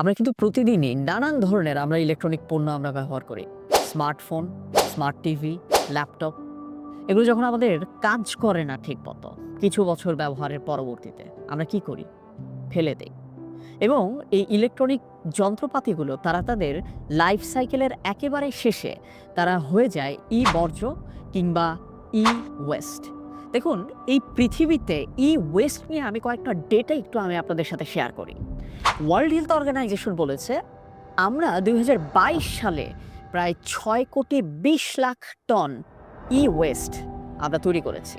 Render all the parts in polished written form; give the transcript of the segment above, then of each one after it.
আমরা কিন্তু প্রতিদিনই নানান ধরনের ইলেকট্রনিক পণ্য ব্যবহার করি। স্মার্টফোন, স্মার্ট টিভি, ল্যাপটপ এগুলো যখন আমাদের কাজ করে না ঠিকমতো, কিছু বছর ব্যবহারের পরবর্তীতে আমরা কি করি? ফেলে দেই। এবং এই ইলেকট্রনিক যন্ত্রপাতিগুলো তারা তাদের লাইফ সাইকেলের একেবারে শেষে তারা হয়ে যায় বর্জ্য কিংবা ওয়েস্ট। দেখুন, এই পৃথিবীতে ওয়েস্ট নিয়ে আমি কয়েকটা ডেটা একটু আপনাদের সাথে শেয়ার করি। ওয়ার্ল্ড হেলথ অর্গানাইজেশন বলেছে আমরা ২০২২ সালে প্রায় ৬,২০,০০,০০০ টন ওয়েস্ট আমরা তৈরি করেছি।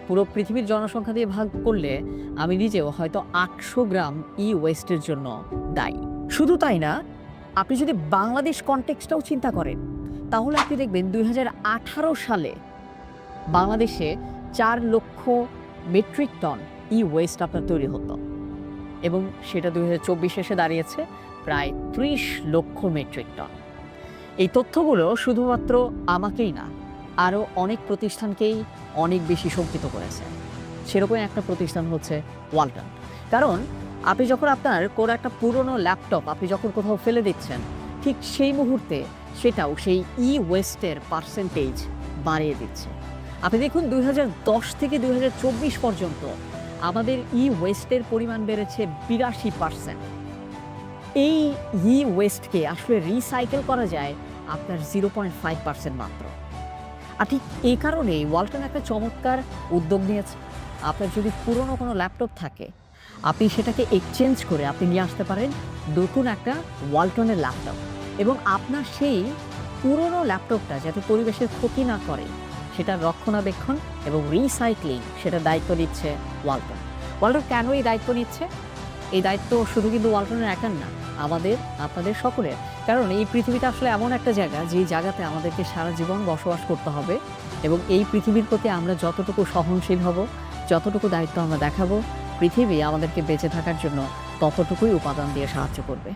পুরো পৃথিবীর জনসংখ্যা দিয়ে ভাগ করলে আমি নিজেও হয়তো ৮০০ গ্রাম ওয়েস্টের জন্য দায়ী। শুধু তাই না, আপনি যদি বাংলাদেশ কনটেক্সটটাও চিন্তা করেন, তাহলে আপনি দেখবেন ২০১৮ সালে বাংলাদেশে ৪ লক্ষ মেট্রিক টন ওয়েস্ট আপনার তৈরি হতো, এবং সেটা ২০২৪ এসে দাঁড়িয়েছে প্রায় ৩০ লক্ষ মেট্রিক টন। এই তথ্যগুলো শুধুমাত্র আমাকেই না, আরও অনেক প্রতিষ্ঠানকেই অনেক বেশি শঙ্কিত করেছে। সেরকম একটা প্রতিষ্ঠান হচ্ছে ওয়ালটন। কারণ আপনি যখন আপনার কোনো একটা পুরনো ল্যাপটপ আপনি যখন কোথাও ফেলে দিচ্ছেন, ঠিক সেই মুহূর্তে সেটাও সেই ওয়েস্টের পার্সেন্টেজ বাড়িয়ে দিচ্ছে। আপনি দেখুন ২০১০ থেকে ২০২৪ পর্যন্ত আমাদের ওয়েস্টের পরিমাণ বেড়েছে ৮২%। এই ওয়েস্টকে আসলে রিসাইকেল করা যায় আপনার 0.5% মাত্র। আর ঠিক এই কারণেই ওয়ালটন একটা চমৎকার উদ্যোগ নিয়েছে। আপনার যদি পুরনো কোনো ল্যাপটপ থাকে, আপনি সেটাকে এক্সচেঞ্জ করে আপনি নিয়ে আসতে পারেন নতুন একটা ওয়ালটনের ল্যাপটপ, এবং আপনার সেই পুরনো ল্যাপটপটা যাতে পরিবেশের ক্ষতি না করে সেটার রক্ষণাবেক্ষণ এবং রিসাইক্লিং সেটার দায়িত্ব নিচ্ছে ওয়ালটন। ওয়ালটন কেন এই দায়িত্ব নিচ্ছে? এই দায়িত্ব শুধু কিন্তু ওয়ালটনের একার না, আমাদের আপনাদের সকলের। কারণ এই পৃথিবীটা আসলে এমন একটা জায়গা, যেই জায়গাতে আমাদেরকে সারা জীবন বসবাস করতে হবে, এবং এই পৃথিবীর প্রতি আমরা যতটুকু সহনশীল হব, যতটুকু দায়িত্ব আমরা দেখাবো, পৃথিবী আমাদেরকে বেঁচে থাকার জন্য ততটুকুই উপাদান দিয়ে সাহায্য করবে।